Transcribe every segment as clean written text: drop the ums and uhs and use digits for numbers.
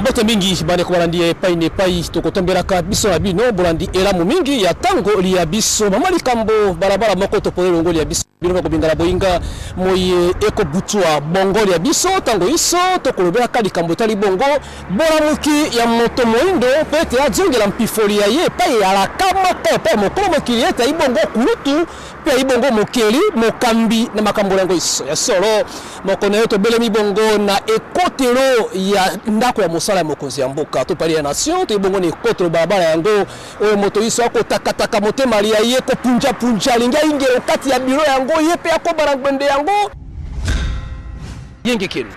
Mbote mingi bane ko balandi epai ne epai tokotembelaka biso na bino bolandi elamu mingi ya tango li ya biso mama likambo balabala moko topole longoli ya biso bino ko bingala boinga moye eko butwa bongo ya biso tango iso tokolobela ka likambo tali bongo bolamuki ya moto moindo pete azongela mpifoli ya ye epai ya la kama epai mokolo mokili eta ibongo kulutu pe ibongo mokeli mokambi na makambo lango iso ya solo moko na yo tobele mibongo na ekotelo ya ndako ya mosala mokonzi ya mboka to pali ya nation to ibongo ni ekotelo barabara yango oyo moto iso ako takataka motema ya ye ko punja punja linga ingelo kati ya biro yango ye pe akobala ngwende yango yenge kino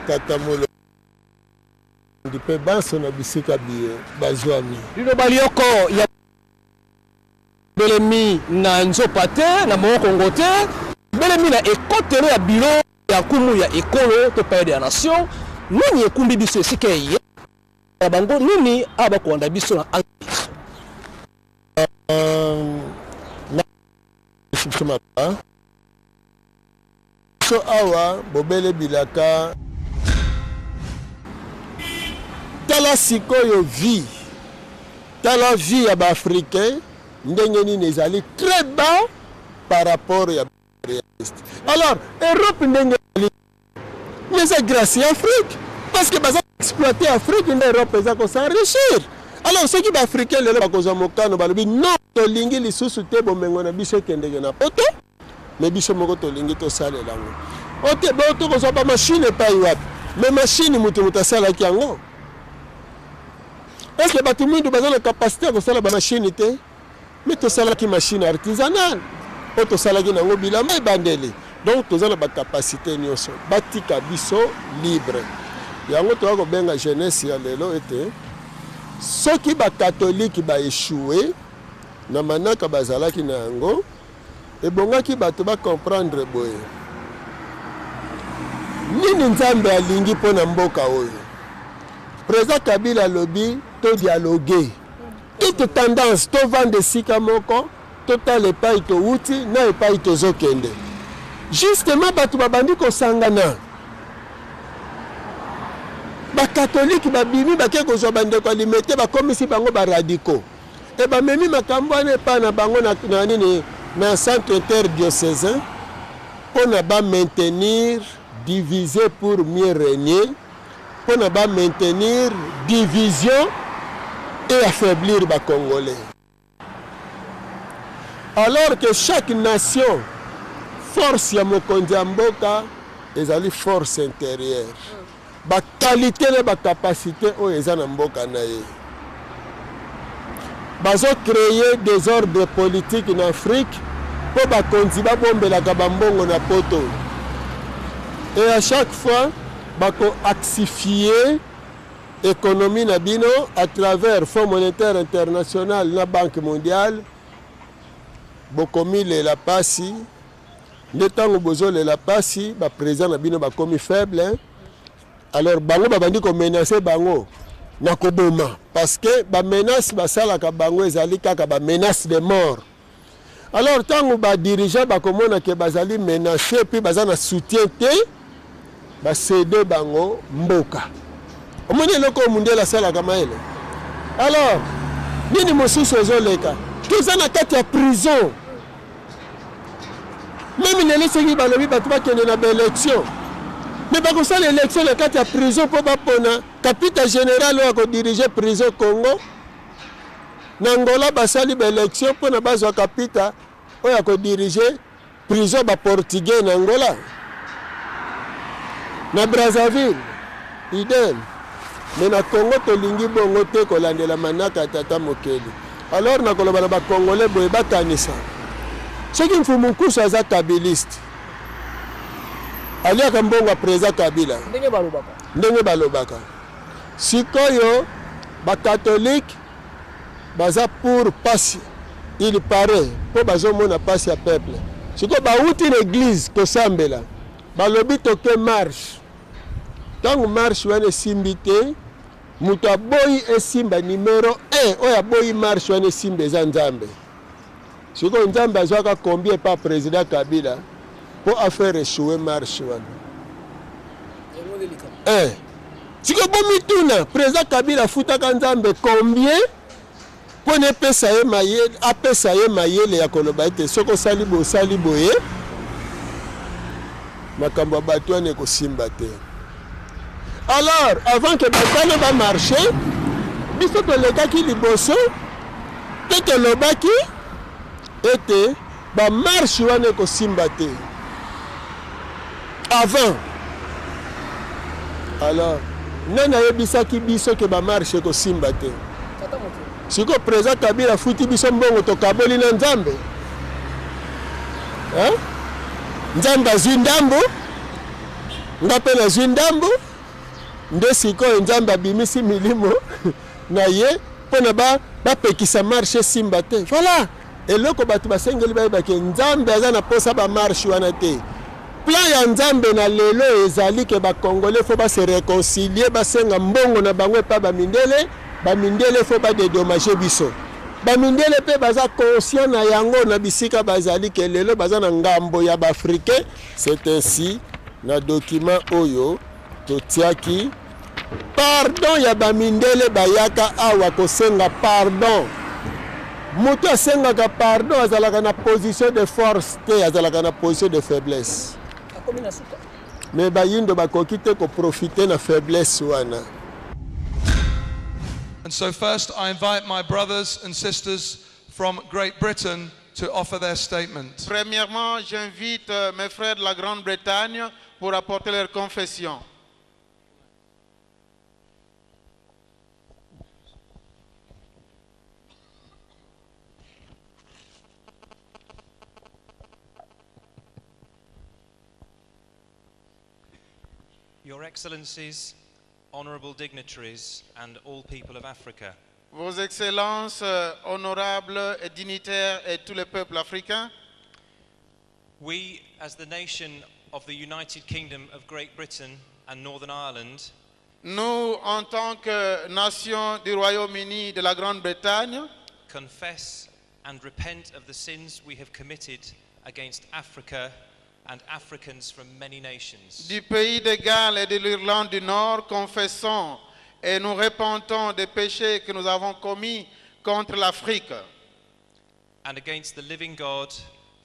katamulo ndipe baso na bisika biye bazwami lino balioko ya belemi na nzopa te na moko ngote belemi na ekotelo ya biro ya kumu ya ekolo to pali ya nation nini ekumbi biso esika ye bango nini aba kuanda biso na so awa bobele bilaka tala sikoyo vie tala vie ya ba-africain ndenge nini ezali très bas par rapport ya réaliste. Alors Europe ndenge mais c'est grâce à Afrique parce que baza exploiter Afrique nde Europe eza ko s'enrichir. Alors ceux qui ba-africain lelo bakozwa mokano balobi non tolingi lisusu te bomengo na biso kendenge na poto mais biso moko tolingi to salela ngo ote bo to kozwa ba machine epai wapi mais machine mutu mutasalaki yango. Est-ce que batu mindu baza na capacité ko sala ba machine te mais to salaki machine artisanale o to salaki nango bilamba ebandeli donc toza na ba capacité nyonso batika biso libre yango to ko benga jeunesse ya lelo ete soki ba catholique ba échoué na manaka bazalaki na yango ebongaki bato ba comprendre boye nini nzambe alingi pona mboka oyo président Kabila lobi to dialoguer ite tendance to vendre sika moko total epai to uti na epai to zokende justement bato babandi ko sangana ba catholique babimi bake ko zo bande ko limete ba komisi bango ba radicaux et ba memi makambo ane pa na bango na nini na centre interdiocésain pour ne pas maintenir diviser pour mieux régner pour ne pas maintenir division et affaiblir les Congolais. Alors que chaque nation, force ya mokonzi ya mboka, ezali force intérieure. Ba qualité et ba capacité o ezana mboka na ye. Bazo créer des ordres politiques en Afrique pour ba konzi ba bombela ka bambongo na poto. Et à chaque fois, bako axifier économie nabino à travers Fonds monétaire international na Banque mondiale bokomi le la pasi netango bozo le la pasi ba président nabino bakomi faible hein? Alors bango babandi ko menacer bango na koboma parce que ba menace basala ka bango ezali kaka ba menace de mort. Alors tango ba dirigeant bakomona ke bazali menacer puis bazana soutien te ba céder bango mboka. Omoni loko munde la sala kama ele. Alors, nini mosusu ozoleka? Toza na kati ya prison. Même les laissés balobi batu bakende na élection. Mais ba ko sala élection na kati ya prison po ba pona capitaine général wa ko diriger prison Congo. Na Angola basali ba élection po na bazwa capitaine oya ko diriger prison ba portugais na Angola. Na Brazzaville idem. Mais na Congo tolingi bongo te kolandela manaka tata mokeli. Alors na koloba ba Congolais boye bakanisa. Soki mfumukusu aza kabiliste. Ali akambonga président Kabila. Ndenge balobaka. Sikoyo ba catholique baza pour passe. Il paraît po bazomona passe ya peuple. Siko ba uti l'église ko sambela. Balobi toke marche. Tant marche wane simbi te mutu aboyi esimba numéro 1 oyo aboyi marche wane simba eza nzambe siko nzambe azwaka combien par président Kabila pour faire échouer marche wana siko bomituna président Kabila afutaka Nzambe combien mpo na apesa ye mayele ya koloba ete soki osali boye makambo ya bato wana ekosimba te. Alors avant que batano bamarche biso tolekaki liboso te tolobaki ete bamarche wana ekosimba te avant. Alors nani ayebisaki biso ke bamarche ekosimba te? Siko président Kabila futi biso mbongo tokaboli na Nzambe. Nzambe azwi ndambo nga mpe nazwi ndambo nde sikoyo Nzambe abimisi milimo na ye mpo na bapekisa marshe esimba te. Voilà eloko bato basengeli bayebake Nzambe aza na posa bamarshe wana te. Plan ya Nzambe na lelo ezali ke bakongole fo base réconcilier basenga mbongo na bango epa bamindele fo badedommage biso. Bamindele mpe baza conscient na yango na bisika bazali ke lelo baza na ngambo ya baafricain. C'est ainsi na document oyo totiaki pardon ya bamindele bayaka awa kosenga pardon. Moto asengaka pardon azalaka na position de force te, azalaka na position de faiblesse. Mais bayindo bakoki te ko profiter na faiblesse wana. And so first I invite my brothers and sisters from Great Britain to offer their statement. Premièrement, j'invite mes frères de la Grande-Bretagne pour apporter leur confession. Your Excellencies, honorable dignitaries, and all people of Africa. Vos Excellences, honorables et dignitaires et tous les peuples africains. We, as the nation of the United Kingdom of Great Britain and Northern Ireland, nous, en tant que nation du Royaume-Uni de la Grande-Bretagne, confess and repent of the sins we have committed against Africa and Africans from many nations. Du pays de Galles et de l'Irlande du Nord, confessons et nous repentons des péchés que nous avons commis contre l'Afrique. And against the living God,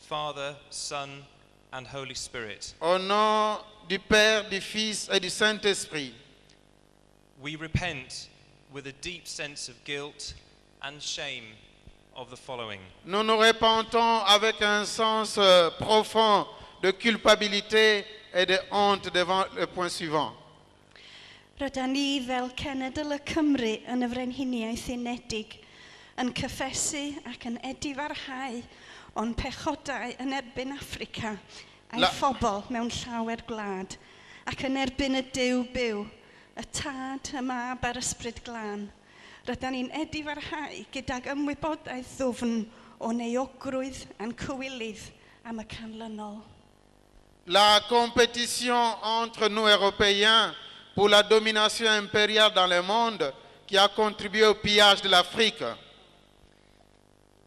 Father, Son, and Holy Spirit. Au nom du Père, du Fils et du Saint-Esprit. We repent with a deep sense of guilt and shame of the following. Nous nous repentons avec un sens profond de culpabilité et de honte devant le point suivant. Rydyn ni fel Cenedl y Cymru yn y Frenhiniaeth Unedig yn cyffesu ac yn edifarhau o'n pechodau yn erbyn Affrica a'i phobl mewn llawer gwlad ac yn erbyn y Duw byw, y Tad, y Mab a'r Ysbryd Glân. Rydyn ni'n edifarhau gydag ymwybodaeth ddwfn o neuogrwydd a'n cywilydd am y canlynol. La compétition entre nous Européens pour la domination impériale dans le monde qui a contribué au pillage de l'Afrique.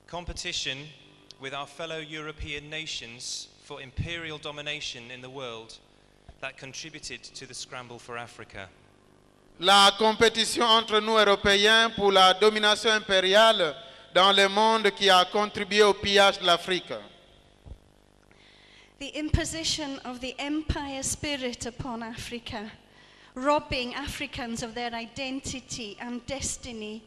Competition with our fellow European nations for imperial domination in the world that contributed to the scramble for Africa. La compétition entre nous Européens pour la domination impériale dans le monde qui a contribué au pillage de l'Afrique. The imposition of the empire spirit upon Africa, robbing Africans of their identity and destiny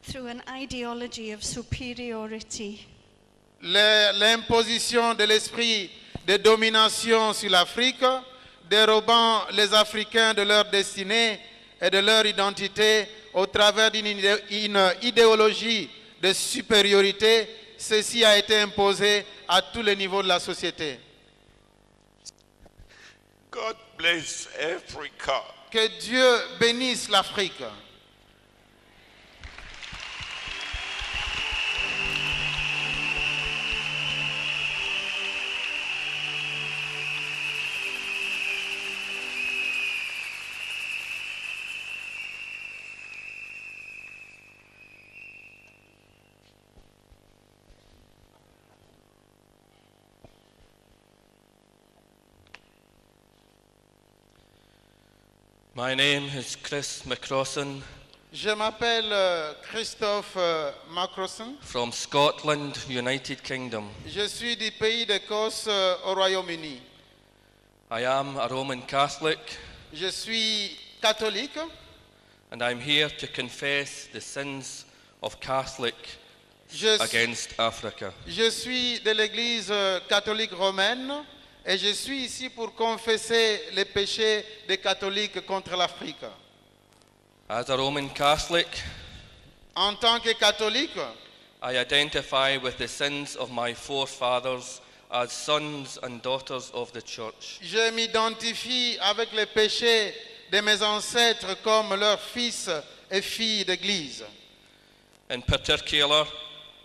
through an ideology of superiority. L'imposition de l'esprit de domination sur l'Afrique, dérobant les Africains de leur destinée et de leur identité au travers d'une idéologie de supériorité, ceci a été imposé à tous les niveaux de la société. God bless Africa. Que Dieu bénisse l'Afrique. My name is Chris McCrossan. Je m'appelle Christophe Macrosson. From Scotland, United Kingdom. Je suis du pays d'Écosse au Royaume-Uni. I am a Roman Catholic. Je suis catholique. And I'm here to confess the sins of Catholic against Africa. Je suis de l'Église catholique romaine et je suis ici pour confesser les péchés des catholiques contre l'Afrique. As a Roman Catholic, en tant que catholique, I identify with the sins of my forefathers as sons and daughters of the church. Je m'identifie avec les péchés de mes ancêtres comme leurs fils et filles d'église. In particular,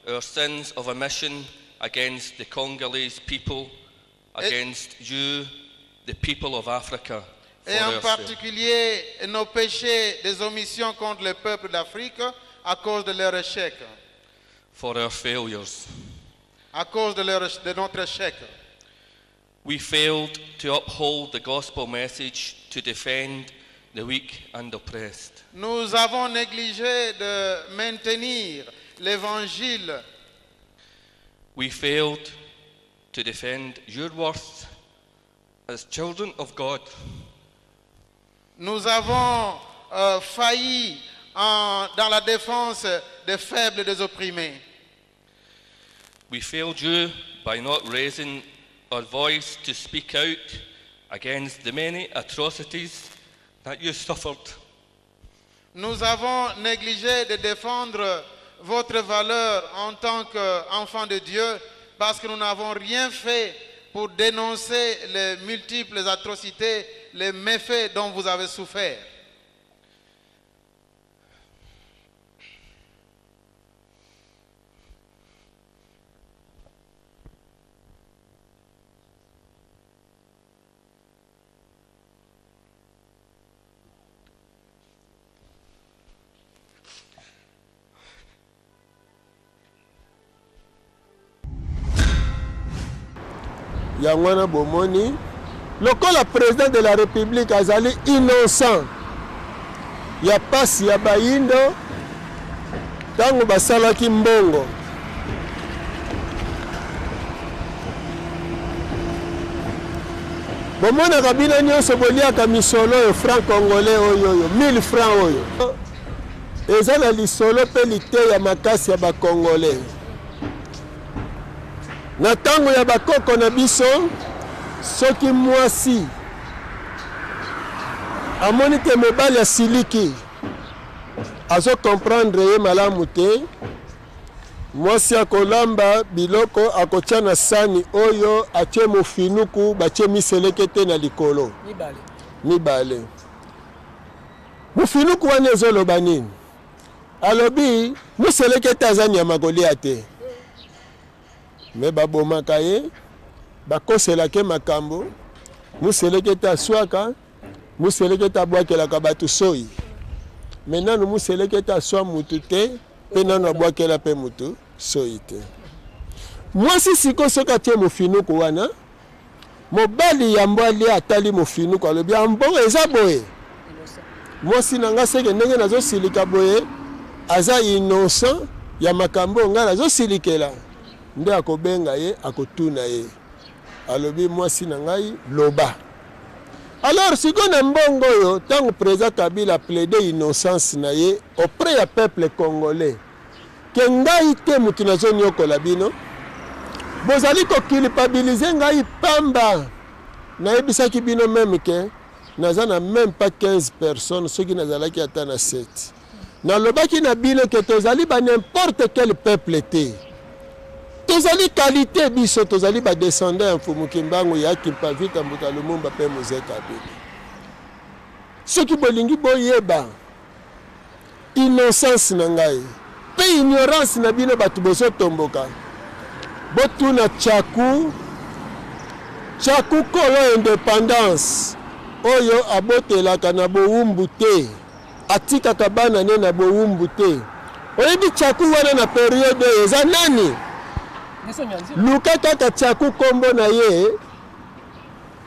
our sins of omission against the Congolese people, against you, the people of Africa. Et en particulier, nos péchés des omissions contre le peuple d'Afrique à cause de leur échec. For our failures. À cause de notre échec. We failed to uphold the gospel message to defend the weak and oppressed. Nous avons négligé de maintenir l'évangile. We failed to defend your worth as children of God. Nous avons failli dans la défense des faibles et des opprimés. We failed you by not raising our voice to speak out against the many atrocities that you suffered. Nous avons négligé de défendre votre valeur en tant qu'enfant de Dieu parce que nous n'avons rien fait pour dénoncer les multiples atrocités, les méfaits dont vous avez souffert. Yangwana bomoni lokola président de la République azali innocent ya pasi ya bayindo tango basalaki mbongo bomonaka bino nyonso boliaka misolo oyo franc congolais oyo 1000 francs oyo eza na lisolo mpe liteya makasi ya bakongolais. Na tango ya bakoko na biso soki mwasi amoni ke mobali asiliki azo comprendre ye malamu te, mwasi akolamba biloko akotia na sani oyo atie mofinuku batie miseleke te na likolo mibale. Mofinuku wana ezoloba nini? Alobi miseleke te aza nyama kolia te. Me babomaka ye bakoselake makambo museleke ta swaka museleke ta bwakelaka bato soyi me nanu museleke ta swa mutu te mpe nanu abwakela mpe mutu soyi te. Mwasi siko soki atie mofinuku wana mobali ya mbwali atali mofinuku alobi ambongo eza boye mwasi na nga seke ndenge nazosilika boye aza innocent ya makambo nga nazosilikela nde akobenga ye akotuna ye alobi mwasi na ngai loba. Alors siko na mbongo yo tango président Kabila plaide innocence na ye auprès ya peuple congolais ke ngai te mutu nazonyokola bino bozali koculpabilize ngai pamba nayebisaki bino meme ke naza na même pas 15 personnes soki nazalaki ata na 7 nalobaki na bino ke tozali ba n'importe quel peuple te tozali qualité biso tozali ba descendant ya Mfumu Kimbangu ya Kimpavita Mbuta Lumumba pe Moïse Kabila. Soki bolingi boyeba innocence na ngai pe ignorance na bino batu boso tomboka botuna Tchaku kolo indépendance oyo abotelaka na bowumbu te atikaka bana ne na bowumbu te. Oyebi Tchaku wana na periode eza nani? Luka kaka Tchaku kombo na ye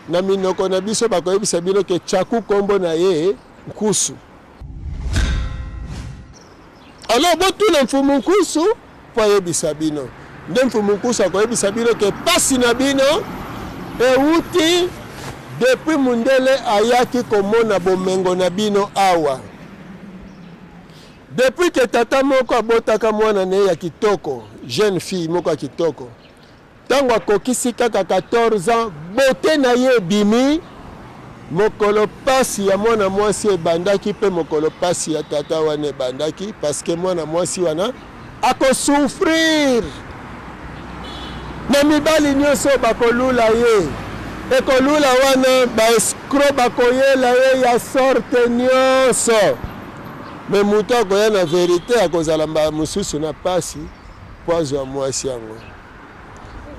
na minoko na biso bakoyebisa bino ke Tchaku kombo na ye Nkusu. Alors botuna mfumu Nkusu po yebisa bino. Nde mfumu Nkusu akoyebisa bino ke pasi na bino euti depuis mundele ayaki komona bomengo na bino awa. Depuis que tata moko abotaka mwana ne ya kitoko, jeune fille moko ya kitoko, tango akokisi kaka 14 ans, bote na ye bimi, mokolo pasi ya mwana mwasi ebandaki pe mokolo pasi ya tata wana ebandaki, parce que mwana mwasi wana akosouffrir. Na mibali nyonso bakolula ye, ekolula wana baeskro bakoyela ye ya sorte nyonso. Mais mutu akoya na verité akozala mosusu na pasi poazo ya mwasi yango.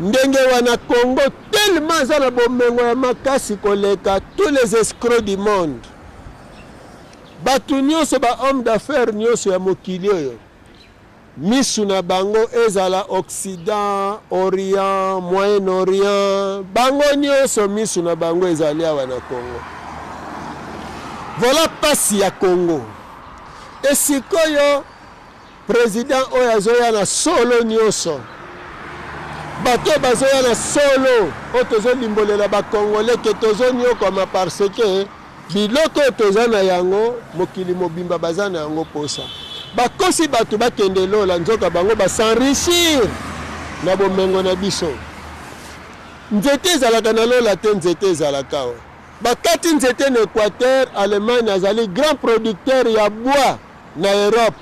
Ndenge wana Congo tellement aza na bomengo ya makasi koleka tous les escrocs du monde. Batu nyonso ba homme d'affaires nyonso ya mokili oyo misu na bango ezala Occident, Orient, Moyen-Orient, bango nyonso misu na bango ezali awa na Congo. Voilà pasi ya Congo. Esikoyo président oyo azoya na solo nyonso. Bato bazoya na solo o tozo limbolela ba Congolais ke tozo nyokoma parce que biloko toza na yango mokili mobimba baza na yango posa. Bakosi bato bakende lola nzoka bango ba s'enrichir na bomengo na biso. Nzete ezalaka na lola te nzete ezalaka o. Bakati nzete na Équateur, Allemagne azali grand producteur ya bois na Europe.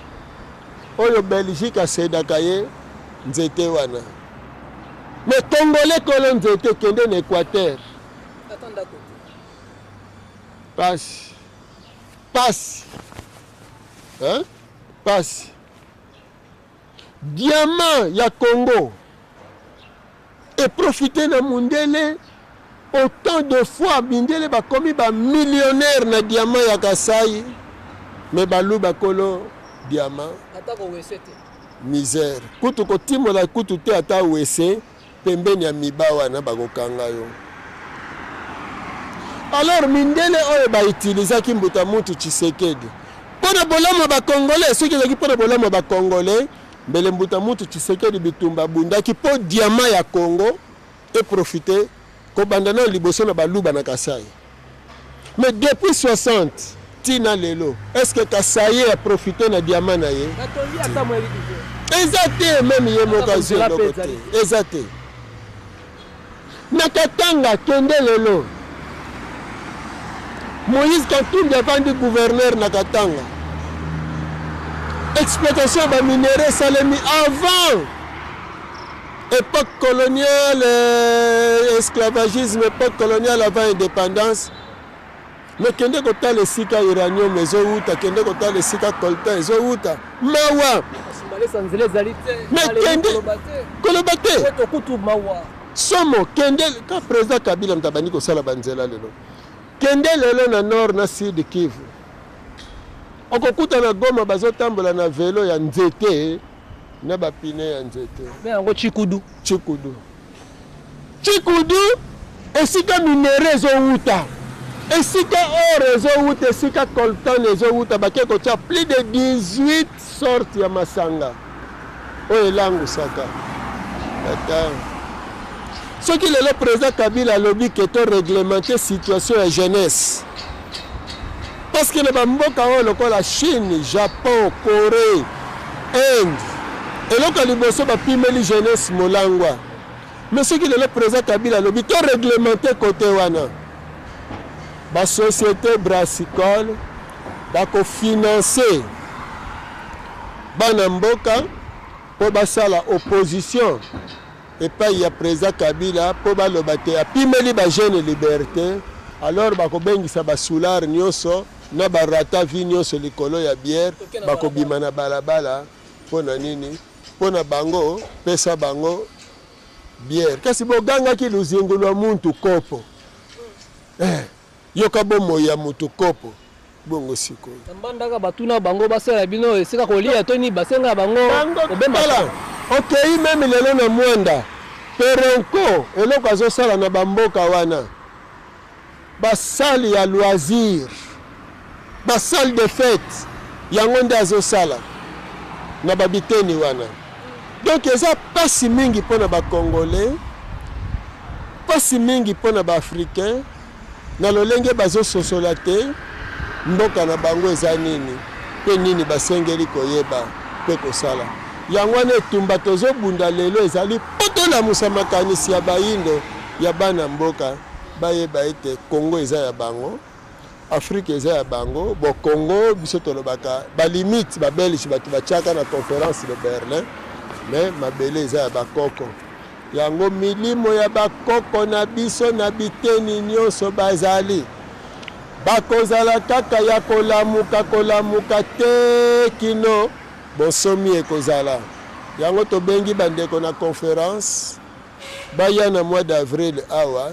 Oyo Belgique asedaka ye nzete wana. Mais Congolais kolo nzete kende na Équateur. Passe. Passe. Hein? Passe. Diamant ya Congo. Et profiter na mundele autant de fois bindele ba komi ba millionnaire na diamant ya Kasai. Mais balu bakolo diamant. Atako wesete. Misère. Kutu kotimola kutu te ata wese pembeni ya mibawa na bakokanga yo. Alors mindele oyo ba utilisaki mbuta mutu Tshisekedi. Pona bolama ba Congolais, ceux qui ont pona bolama ba Congolais, mbele mbuta mutu Tshisekedi bitumba bundaki po diamant ya Congo et profiter ko bandana liboso na baluba na Kasai. Mais depuis 60 tina lelo, est-ce que Kasai a profité na diamant na ye? Exacté même ye occasion de côté. Exacté. Na Katanga kende lelo. Moïse Katumbi a vendu gouverneur na Katanga. Exploitation de minerais salemi avant époque coloniale, esclavagisme, époque coloniale avant indépendance. Mais kende kota le sika uranium ezouta, kende kota le sika coltan ezouta. Mawa. Mais kende kolobate. Somo kende ka président Kabila mtabani ko sala banzela lelo. Kende lelo na nord na sud Kivu. Okokuta na Goma bazotambola na vélo ya nzete na bapine ya nzete. Mais yango Chikudu. Chikudu. Chikudu esika minere ezouta. Esika or ezouta, esika coltan ezouta bakeko tia plus de 18 sortes ya masanga. Oyo langu saka. Attends. Ce qui est le président Kabila lobby qui est réglementé situation de jeunesse. Parce que les bamboka ont la Chine, Japon, Corée, Inde. Et là, quand ils ont pimé jeunesse molangwa. Mais ce qui est le président Kabila lobby qui est réglementé côté wana. La société brassicole va financer Banamboka pour la opposition. Et pas il y a président Kabila pour balobate a pimeli ba jeune liberté alors bakobengisa ba soulard nyoso na barata vi nyoso likolo ya bière bakobima na balabala pona nini pona bango pesa bango bière kasi boganga ki luzingulwa muntu kopo yoka bomo ya mutu kopo bongo siko mbandaka batuna bango basala bino esika kolia toni basenga bango obemba. Ok, même lelo na mwanda perenko eloko azosala na bamboka wana basali ya loisir ba salle de fête yango nde azosala na babiteni wana. Donc eza pasi mingi mpona bacongolais, pasi mingi mpona baafricain na lolenge bazososola te mboka na bango eza nini mpe nini basengeli koyeba mpe kosala. Yango wana etumba tozobunda lelo ezali mpo tolamusa makanisi ya bayindo ya bana mboka bayeba ete Congo eza ya bango, Afrique eza ya bango. Bo Congo biso tolobaka balimite babelge bato batiaka na conférence de Berlin, mais mabele eza ya bakoko. Yango milimo ya bakoko na biso na biteni nyonso bazali bakozala kaka ya kolamuka te kino bonsomi ekozala. Yango tobengi bandeko na conférence baya na mois d'avril awa.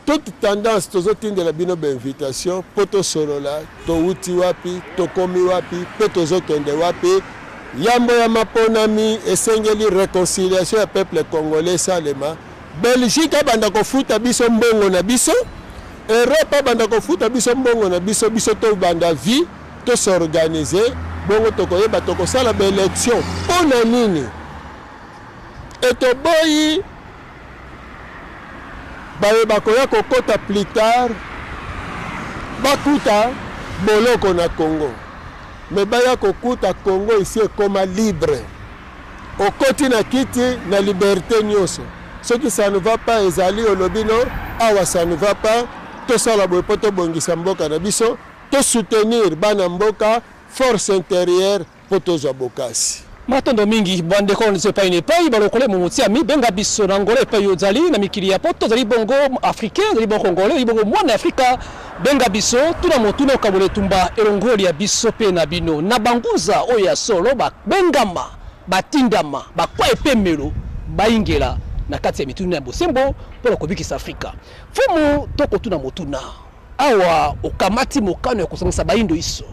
Toute tendance tozotindela bino invitation po tosolola touti wapi tokomi wapi pe tozokende wapi. Yambo ya maponami esengeli réconciliation ya peuple congolais salema. Belgique banda kofuta biso mbongo na biso, Europe banda kofuta biso mbongo na biso, biso to banda vie to s'organiser bongo tokoyeba tokosala ba élection pona nini etoboyi bayeba koya kokota plus tard bakuta boloko na Congo. Mais baya kokuta Congo ici ekoma libre. Okoti na kiti na liberté nyonso. Ce qui ça ne va pas ezali olobino awa ça ne va pas to sala boye poto bongisa mboka na biso to soutenir bana mboka force intérieure poto za bokasi. Matondo mingi bande ko nse pa inepai balokole mumutia mi benga biso na ngole pa yozali na mikili ya poto zali bongo africain zali bongo congolais zali bongo mwana Afrika benga biso tuna motuna kabole tumba elongoli ya biso pe na bino na banguza oya solo ba bengama batindama ba kwa epemelo baingela na kati ya mituna ya bosembo pona kobikisa Afrika fumu toko tuna motuna awa okamati mokano ya kusangisa baindo iso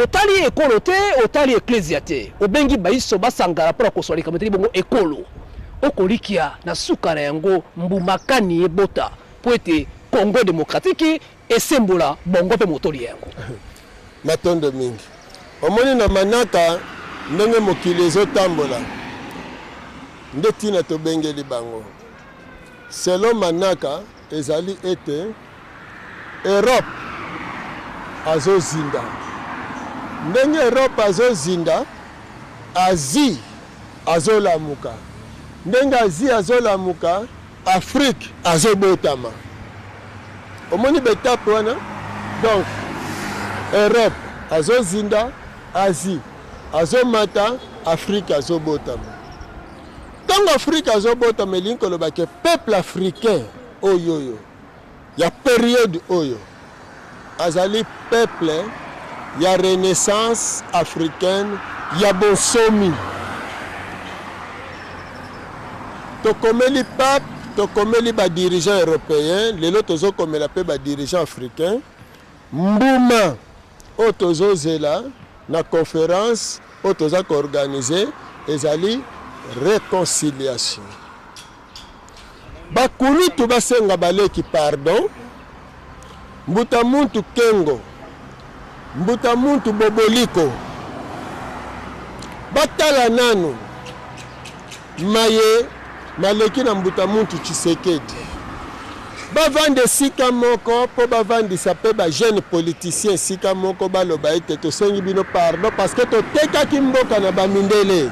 otali ekolo te otali ecclesia te obengi baiso basangala pona kosolika meteli bongo ekolo okolikia na suka na yango mbumakani ebota po ete Congo démocratique esembola bongo pe motoli yango. Matondo mingi omoni na manaka ndenge mokili ezotambola nde tina tobengeli bango selon manaka ezali ete Europe azozinda ndenge Europe azozinda Asie azolamuka ndenge Asie azolamuka Afrique azobotama. Omoni betape wana donc Europe azozinda Asie azomata Afrique azobotama. Tant Afrique azobotama elingi lobake peuple africain oyoyo ya période oyo azali peuple ya renaissance africaine ya bonsomi. Tokomeli pape tokomeli ba dirigeants européens lelo tozokomela pe ba dirigeants africains mbuma o tozozela na conférence o tozaka organiser ezali réconciliation. Bakulutu basenga baleki pardon mbuta muntu kengo mbuta muntu boboliko batala nanu maye maleki na mbuta muntu Tshisekedi bavande sika moko po bavandisa pe ba jeune politicien sika moko baloba ete tosengi bino pardon parce que totekaki mboka na bamindele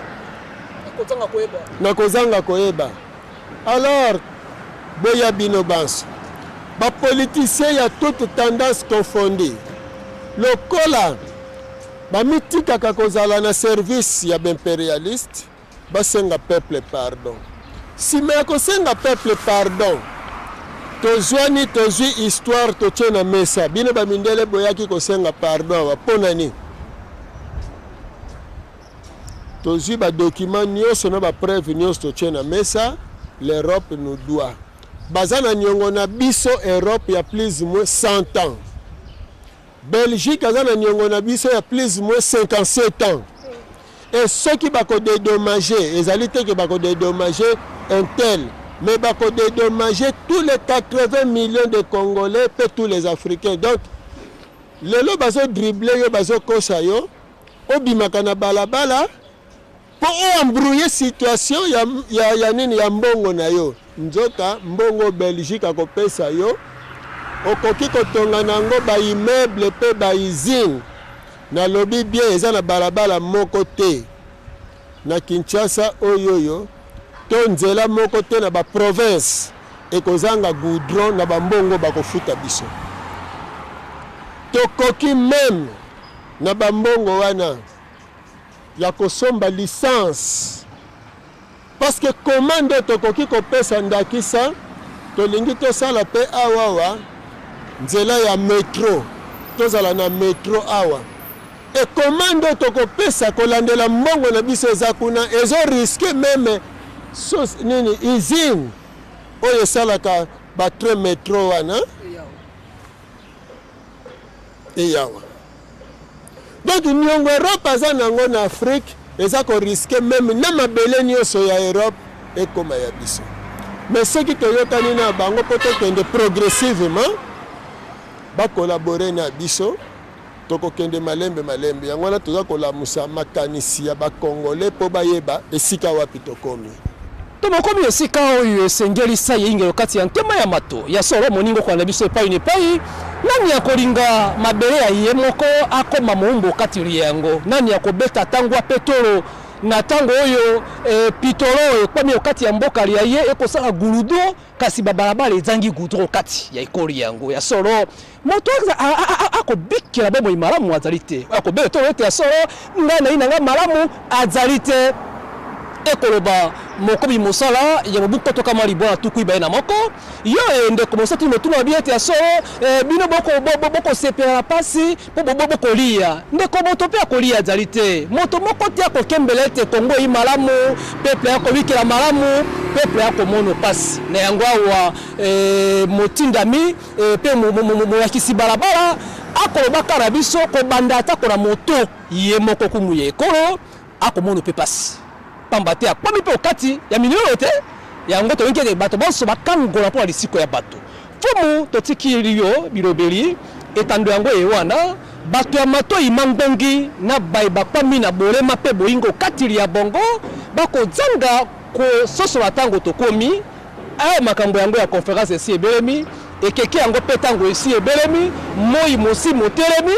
na kozanga koyeba. Alors boya bino banso ba politicien ya toute tendance confondue lokola bamitikaka kozala na service ya b'impérialiste basenga peuple pardon. Si me kosenga peuple pardon tozwani tozwi histoire totie na mesa bino bamindele boyaki kosenga pardon waponani tozwi badocument nyonso na bapreuve nyonso totie na mesa. L'Europe nous doit baza na niongo na biso Europe ya plus ou moins 100 ans. Belgique aza na niongo na biso ya plus ou moins 57 ans. Et ceux qui bako dédommager ezali te ke bako dédommager un tel mais bako dédommager tous les 80 millions de Congolais et tous les Africains. Donc lelo bazo dribble yo bazo kosa yo obimaka na balabala po embrouiller situation ya nini ya mbongo na yo nzoka mbongo Belgique akopesa yo okoki kotonga nango ba immeuble pe ba usine na lobi bien eza na balabala moko te na Kinshasa oyoyo to nzela moko te na ba province ekozanga goudron na bambongo bakofuta biso tokoki même na bambongo wana ya kosomba licence parce que commande tokoki kopesa ndakisa tolingi tosala pe awawa nzela ya metro tozala na metro awa e commande tokopesa kolandela mbongo na biso eza kuna ezo risque même nini usine oyo esalaka batrain metro wana eyawa donc nyongo Europe aza nango na Afrique eza koriske même na mabele nyonso ya Europe ekoma ya biso mais soki toyokani na bango po tokende progressivement bakolabore na biso tokokende malembe yango wana toza kolamusa makanisi ya bakongole mpo bayeba esika wapi tokomi tomokomi esika oyo esengelisa yingelo kati ya ntema ya mato ya solo moningo kwa na biso epai nepai nani akolinga mabele ya ye moko akoma moumbo kati yango nani akobeta tango petolo na tango oyo pitolo ekwami okati ya mboka ya ye ekosala guludo kasi babalabala ezangi gudro kati ya ekoli yango ya solo moto akobikela bomo imalamu azalite akobeta to ete ya solo ngana inanga malamu azalite ekoloba mokobi mosala ya mobuko to kama libona tukuiba na moko yo ende komosati motuna biete ya so bino boko sepela pasi boko kolia ndeko moto pe akolia zalite moto moko te akokembelete Kongo imalamu peuple yako wikela malamu peuple yako mono pasi na yango wa motindami pe mo yakisi balabala akoloba karabiso ko banda atako na moto ye moko kumuye ekolo akomono pe pasi pambate akomi pe okati ya minyo te yango to ngeke bato bonso bakangola po alisiko ya bato fumu totiki yo bilobeli etando yango ewana bato ya mato imangongi na baiba kwami na bolema pe boingo katili ya bongo bako zanga ko soso batango tokomi ayo makambo yango ya conference esi ebelemi ekeke yango petango esi ebelemi moi mosi motelemi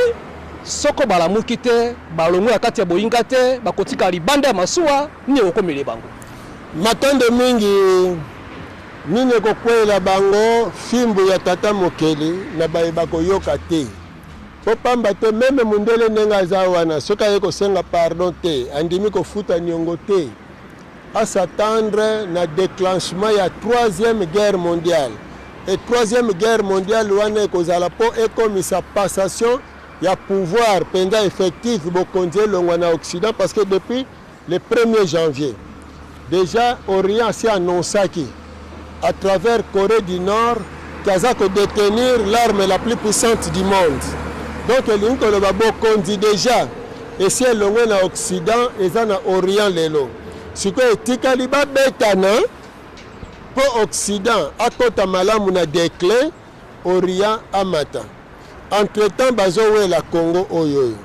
soko balamuki te balongo ya kati ya boinga te bakotika libanda ya masuwa ni okomele bango matande mingi nini kokwela bango fimbo ya tata mokeli na bayeba koyoka te po pamba te meme mundele nenga za wana soka yeko senga pardon te andimi kofuta niongo te à s'attendre na déclenchement ya 3e guerre mondiale et 3e guerre mondiale wana kozala po ekomisa passation il y a pouvoir pendant effectif bokonzi longwana Occident parce que depuis le 1er janvier déjà Orient s'est annoncé à travers Corée du Nord qu'elle a détenir l'arme la plus puissante du monde. Donc le bokonzi déjà et si longwana Occident et na Orient lelo ce que etikali ba betana pour Occident akota malamu na déclin Orient amata. Entre-temps, bazo la Congo oyo.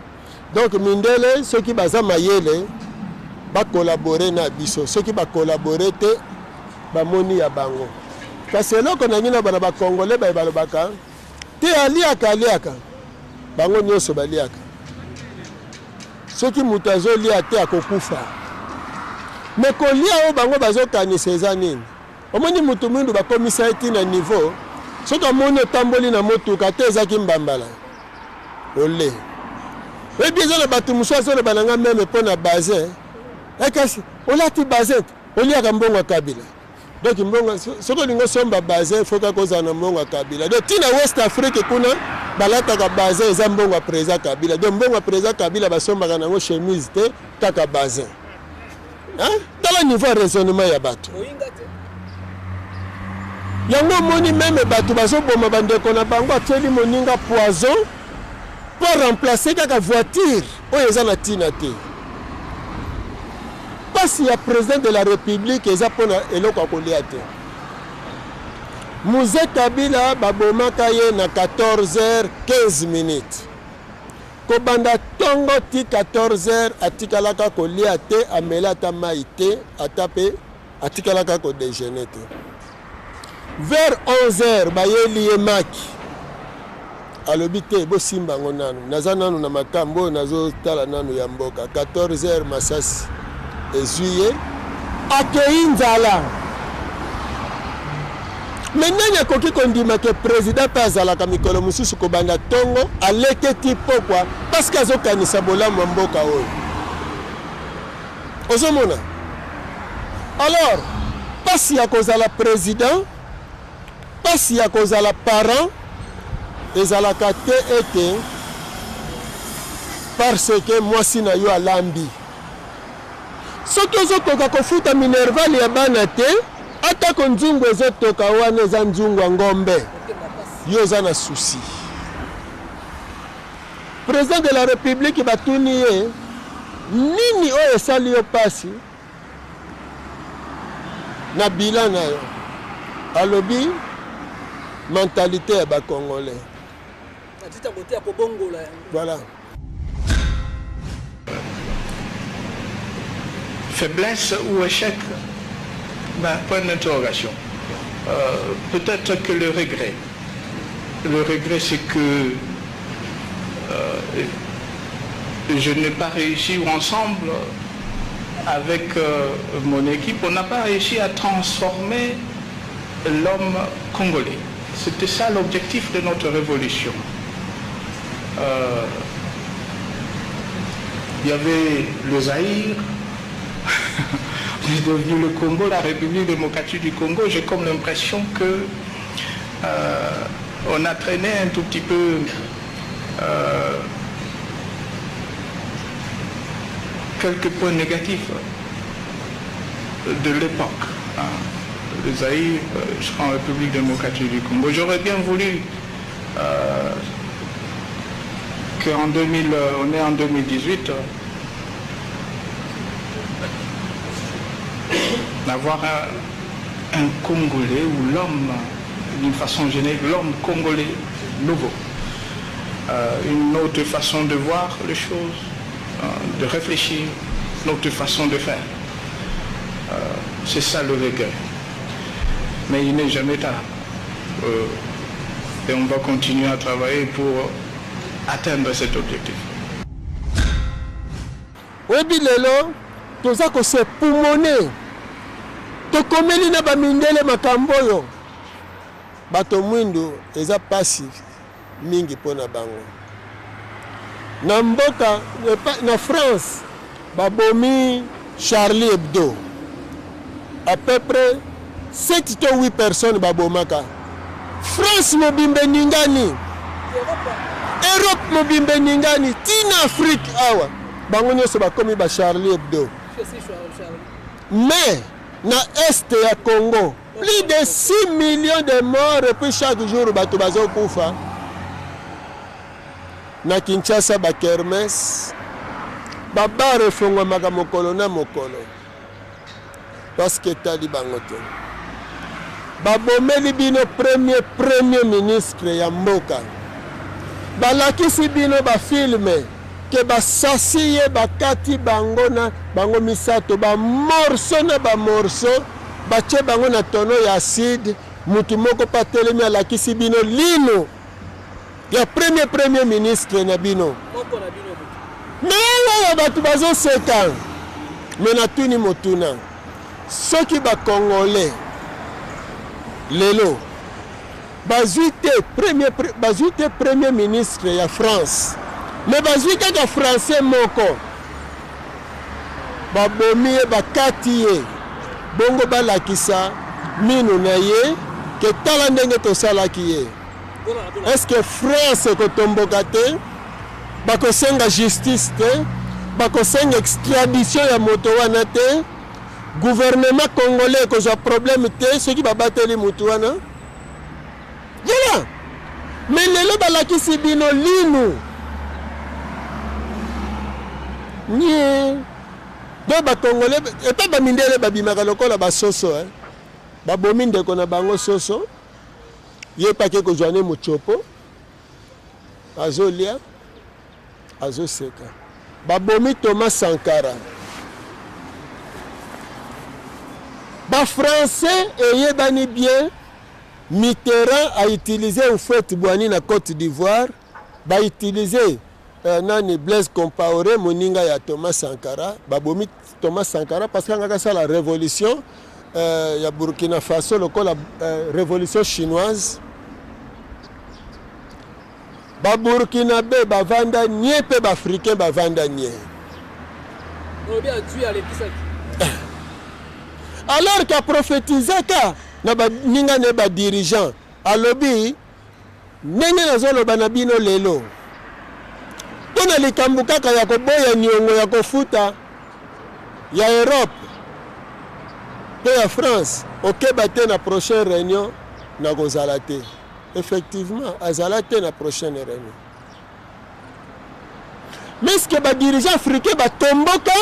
Donc mindele ceux qui baza mayele ba collaborer na biso, ceux qui ba collaborer te ba moni ya bango. Kasi loko na ngina bana ba congolais ba balobaka te aliaka bango nyoso baliaka. Ceux qui mutazo lia te akokufa. Mais kolia o bango bazo kanisa ezanini. Omoni mutu mundu ba komisa eti na niveau ce que mon tamboli na motuka te ezaki mbambala ole et bien ça batu musoso le bananga même pour na bazin ekasi olati bazin oliaka mbongo kabila donc mbongo soko lingo somba bazin faut ka koza na mbongo kabila donc tina West Afrique kuna balata ka bazin eza mbongo président kabila donc mbongo président kabila basomba kana ngo chemise te kaka bazin hein dans le niveau raisonnement ya batu yango moni même bato bazoboma bandeko na bango ateli moninga poison pour remplacer kaka voiture oyo eza na tina te pasi ya président de la république eza mpona eloko ya kolia te Mouzé Kabila babomaka ye na 14h15 kobanda tongo ti 14h atikalaka kolia te amela ata mai te ata mpe atikalaka kodejeuner te. Vers 11h bayeli ye maki alobi te bosimba ngo nanu naza nanu na makambo nazotala nanu ya mboka. 14h masasi ezwi ye akei nzala. Maintenant akoki kondima ke président mpe azalaka mikolo mosusu kobanda tongo aleke ti pokwa parce que azokanisa bolamu ya mboka oyo ozomona. Alors pasi ya kozala président, pasi ya kozala parent ezalaka te ete parce que mwasi na yo alambi. Soki ozokoka kofuta minerval ya bana te atako nzungu ezotoka wana eza nzungu ya ngombe yo oza na susi. Président de la République batuni ye nini oyo esali yo pasi na bilan na yo alobi mentalité ya bakongolais. Voilà. Faiblesse ou échec? Ben, point d'interrogation. Peut-être que le regret. Le regret, c'est que je n'ai pas réussi, ou ensemble, avec mon équipe, on n'a pas réussi à transformer l'homme congolais. C'était ça l'objectif de notre révolution. Il y avait le Zaïre, est devenu le Congo, la République démocratique du Congo. J'ai comme l'impression que on a traîné un tout petit peu quelques points négatifs de l'époque. Le Zaïre, je crois, en République démocratique du Congo. J'aurais bien voulu qu'en 2000, on est en 2018, d'avoir un Congolais ou l'homme, d'une façon générale, l'homme congolais nouveau. Une autre façon de voir les choses, de réfléchir, une autre façon de faire. C'est ça le regret. Mais il n'est jamais tard. Et on va continuer à travailler pour atteindre cet objectif. Oui, Bilelo, tout ça que c'est pulmoné. Tokomeli na bamindele makambo yo bato mwindu eza pasi mingi pona bango na mboka na France babomi Charlie Hebdo à peu près 7 ou 8 personnes babomaka. France mobimbe ningani Europe mobimbe ningani tina Afrique awa bango nyonso bakomi ba Charlie Hebdo. Mais na est ya Congo, plus de 6 millions de morts et puis chaque jour bato bazo kufa. Na Kinshasa ba kermes baba refongwa maka mokolo na mokolo parce que tali bango te. Babomeli bino premier ministre ya mboka. Balakisi bino ba filme ke basasi ye bakati bango na bango misato ba morceau na ba morceau bache bango na tono ya acide mutu moko patelemi alakisi bino lino ya premier ministre na bino mais batu bazo seka mena tuni motuna soki ba congolais lelo bazwi te premier ministre ya France. Mais bazwi kaka français moko babomi ye bakati ye bongo balakisa minu na ye ke tala ndenge tosalaki ye. Est-ce que France ekotomboka te bakosenga justice te bakosenga extradition ya moto wana te gouvernement congolais ekozwa problème te soki babateli moto wana voilà. Mais lelo balakisi bino linu nie do ba congolais et pas ba mindele babimaka lokola ba soso ba bomi ndeko na bango soso ye pa ke ko joine mochopo azolia azoseka. Babomi Thomas Sankara. Ba français eyebani bien Mitterrand a utilisé Houphouët Boigny na Côte d'Ivoire, ba utilisé nani Blaise Compaoré moninga ya Thomas Sankara, babomi Thomas Sankara parce que ngaka ça la révolution ya Burkina Faso lokola révolution chinoise. Ba Burkinabé ba vanda nie pe ba africain ba vanda nie. Alors qu'a prophétisé ka na ba ninga ne ba dirigeant alobi nenge nazoloba na bino lelo tona likambo kaka ya koboya niongo ya kofuta ya Europe pe ya France okeba te na prochaine réunion na kozala te. Effectivement azala te na prochaine réunion. Mais ce que ba dirigeant africain ba tomboka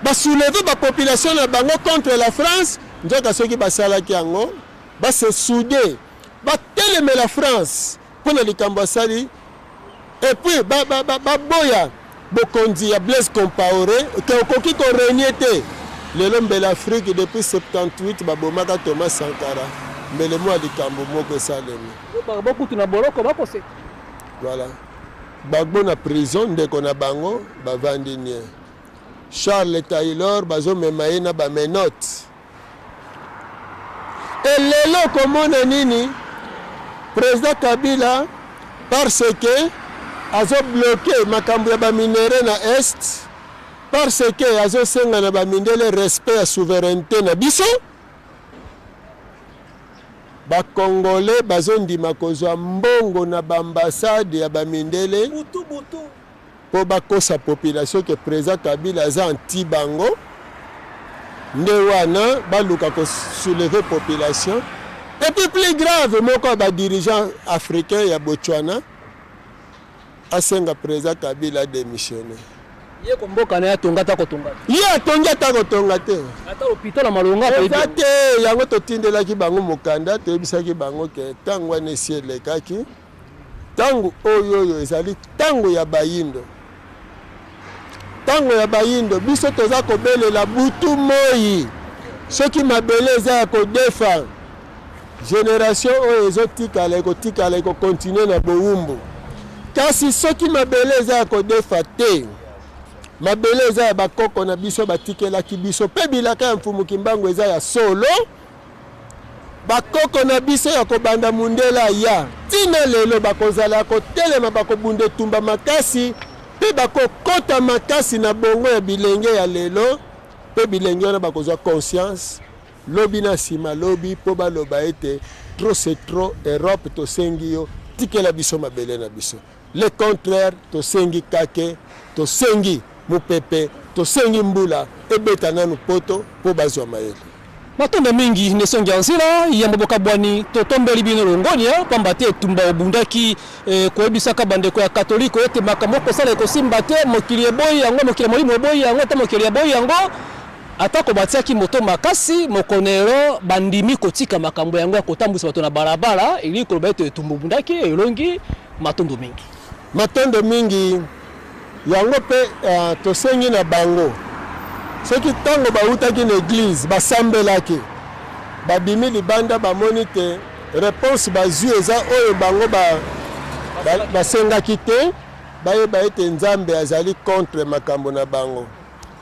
ba soulever ba population na bango contre la France njoka soki basalaki yango ba se souder ba teleme la France pour na likambo asali et puis ba boya bokondi ya Blaise Compaoré que okoki ko régner te lelo mbele Afrique depuis 78 ba bomaka Thomas Sankara mbele mo likambo moko esalemi beaucoup na boloko bakose voilà bagbo na prison ndeko na bango bavandi nie Charles Taylor bazo memaye na ba menotte et lelo komona nini président Kabila parce que azo bloqué makambo ya ba minere na est parce que azo senga na ba mindele respect ya souveraineté na biso ba Congolais bazo ndima kozwa mbongo na ba ambassade ya ba mindele butu po bakosa population que président Kabila aza anti bango nde wana baluka ko soulever population. Et puis plus grave moko ba dirigeant africain ya Botswana asenga président Kabila démissionner. Ye komboka na yatonga ta kotonga. Ye atonga ta kotonga te. Ata hôpital malonga pa ite yango totindelaki bango mokanda toyebisaki bango ke tango wana esielekaki tango oyo ezali tango ya bayindo. Tango ya bayindo biso toza kobelela butu moi soki mabele eza ya kodefa génération oyo ezotikala ekotikala ekokontinue na bowumbu kasi soki mabele eza ya kodefa te mabele eza ya bakoko na biso batikelaki biso pe bilaka ya mfumu kimbangu eza ya solo bakoko na biso ya kobanda mundela ya tina lelo bakozala kotelema bakobunde tumba makasi pe bakokota makasi na bongo ya bilenge ya lelo pe bilenge wana bakozwa conscience lobi na sima lobi po baloba ete trop c'est trop Europe tosengi yo tikela biso mabele na biso le contraire tosengi kake tosengi mupepe tosengi mbula ebeta nanu poto po bazwa mayele matonda mingi nesongi ansila ya mboka bwani totombeli bino longonia pamba te tumba obundaki koyebisaka bandeko ya katoliko ete makambo kosala ekosimba te mokili eboyi yango mokili molimo eboyi yango ta mokili eboyi yango atako batiaki moto makasi mokonero bandimi kotika makambo yango ya kotambusa bato na barabara ili koloba ete tumba obundaki elongi matondo mingi yango pe tosengi na bango soki tango bautaki na église basambelaki babimi libanda bamoni te réponse bazwi eza oyo bango basengaki te bayeba ete nzambe azali contre makambo na bango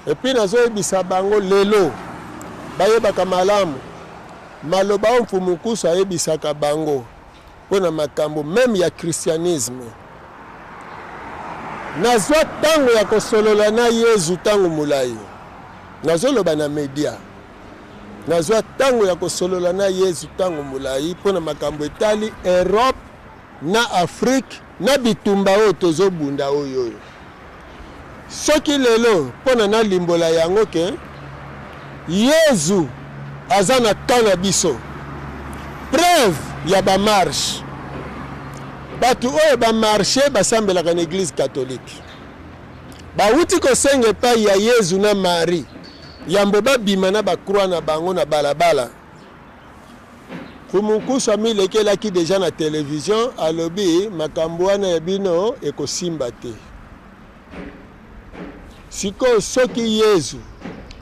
epuis nazoyebisa bango lelo bayebaka malamu maloba oyo mfumukusu ayebisaka bango mpona makambo meme ya christianisme nazwa tango ya kosolola na Yesu tango mulai nazoloba na media nazwa tango ya kosolola na Yesu tango mulai mpona makambo etali Europe na Afrique na bitumba oyo tozobunda oyo soki lelo mpona na limbola yango ke Yesu aza na kana biso preuve ya ba marche batu oyo ba marche basambelaka na église catholique bauti kosenga epai ya Yesu na Marie yambo babima na bakroi na bango na balabala Fumukusu amilekelaki deja na télévision alobi makambo wana ya bino ekosimba te sikoyo soki Yesu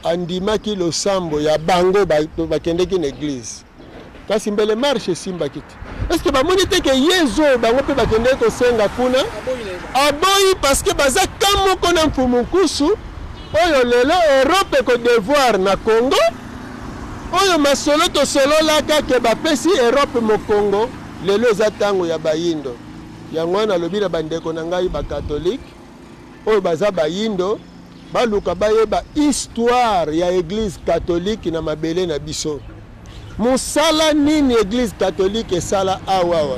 andimaki losambo ya bango bakendeki na église kasi mbele marche esimbaki te. Est-ce que bamoni te ke Yesu bango mpe bakendeki kosenga kuna aboyi parce que baza kamoko na mfumukusu oyo lelo Europe ekodevoir na Congo oyo masolo tosololaka ke bapesi Europe mokongo lelo eza ntango ya bayindo yango wana alobi na bandeko na ngai bakatolike oyo baza bayindo baluka bayeba histoire ya église catholique na mabele na biso musala nini église catholique esala awa.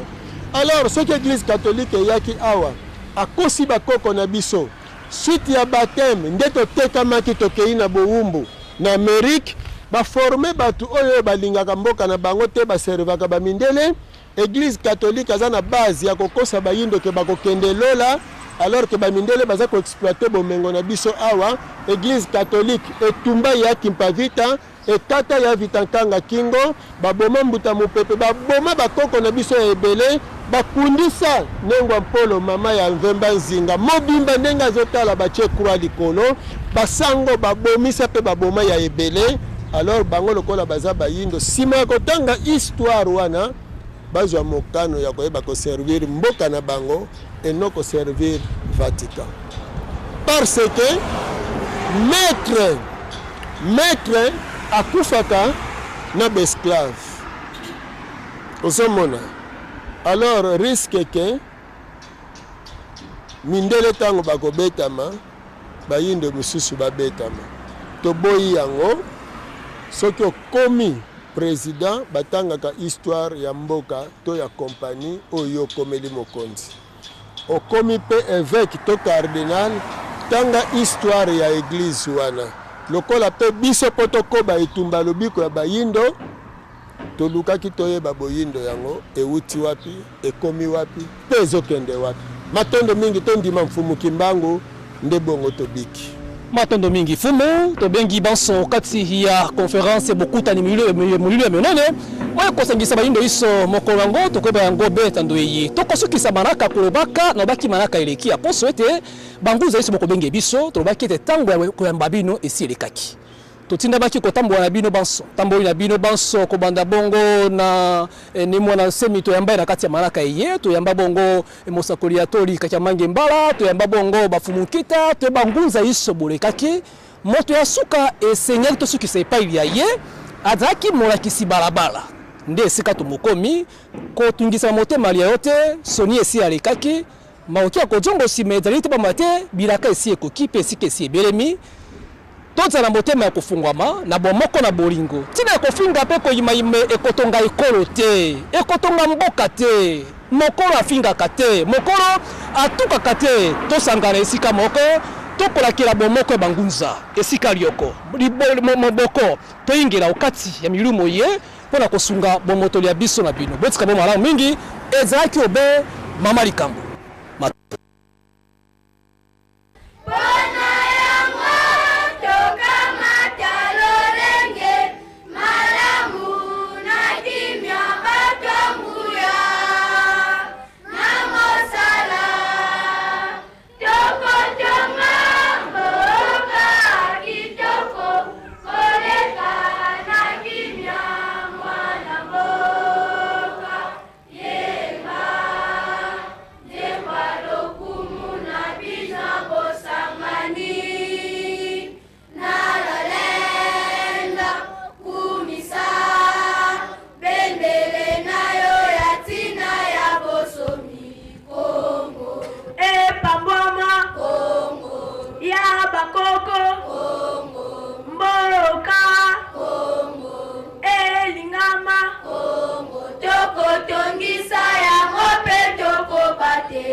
Alors soki église catholique eyaki awa akosi bakoko na biso suite ya baptême nde totekamaki tokei na bowumbu na Amérique baforme batu oyo balingaka mboka na bango te baservaka bamindele. Église catholique aza na base ya kokosa bayindo ke bakokende lola alors que bamindele baza ko exploiter bomengo na biso awa. Église catholique etumba ya Kimpavita etata ya Vitankanga Kingo baboma mbuta mopepe baboma bakoko na biso ya ebele bakundisa Nengwa Mpolo mama ya Mvemba Nzinga mobimba ndenga azotala bache croix likolo basango babomisa pe baboma ya ebele. Alors bango lokola baza bayindo sima ya kotanga histoire wana bazwa mokano ya koyeba ko servir mboka na bango et non ko servir Vatican parce que maître akufaka na besclave osomona. Alors risque que mindele tango bakobetama bayindo mususu babetama toboyi yango soki okomi président batangaka histoire ya mboka to ya compagnie oyo komeli mokonzi okomi pe évêque to cardinal tanga histoire ya église wana lokola pe biso potokoba etumba lobiko ya bayindo tolukaki toyeba boyindo yango euti wapi ekomi wapi pe ezokende wapi matondo mingi tondima mfumu kimbangu nde bongo tobiki matondo mingi fumu tobengi banso kati ya conférence bokutani mulilo ya menene oyo kosangisa bayindo iso mokolo yango tokoyeba yango beta ndoyi tokosukisa manaka kolobaka na baki manaka eleki ya poso ete banguza iso bokobenge biso tolobaki ete tango ya koyamba bino esi elekaki totinda baki kotambola na bino banso tamboli na bino banso kobanda bongo na ni mwana semi toyamba na kati ya manaka eye toyamba bongo mosakoli ya toli kati ya mange mbala toyamba bongo bafumukita to bangunza iso bolekaki moto ya suka esenyaki to suki sepai ya ye azaki molakisi balabala nde esika tomokomi ko tungisa motema lia yote soni esi alekaki maoki akojongo simezali te bamate bilaka esi ekoki pe esika esi ebelemi toza na motema ya kofungwama na bomoko na bolingo tina kofinga pe koyimayime ekotonga ekolo te ekotonga mboka te mokolo afingaka te mokolo atukaka te tosangana esika moko tokolakela bomoko ya bangunza esika lioko moboko toyingela okati ya milumo ye mpona kosunga bomotoli ya biso na bino botika bo malamu mingi ezalaki obe mama likambo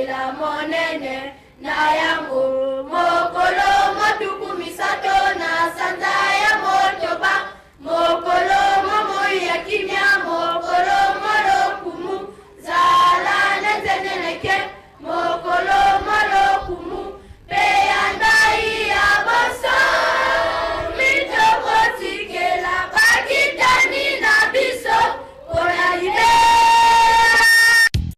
La monene na ya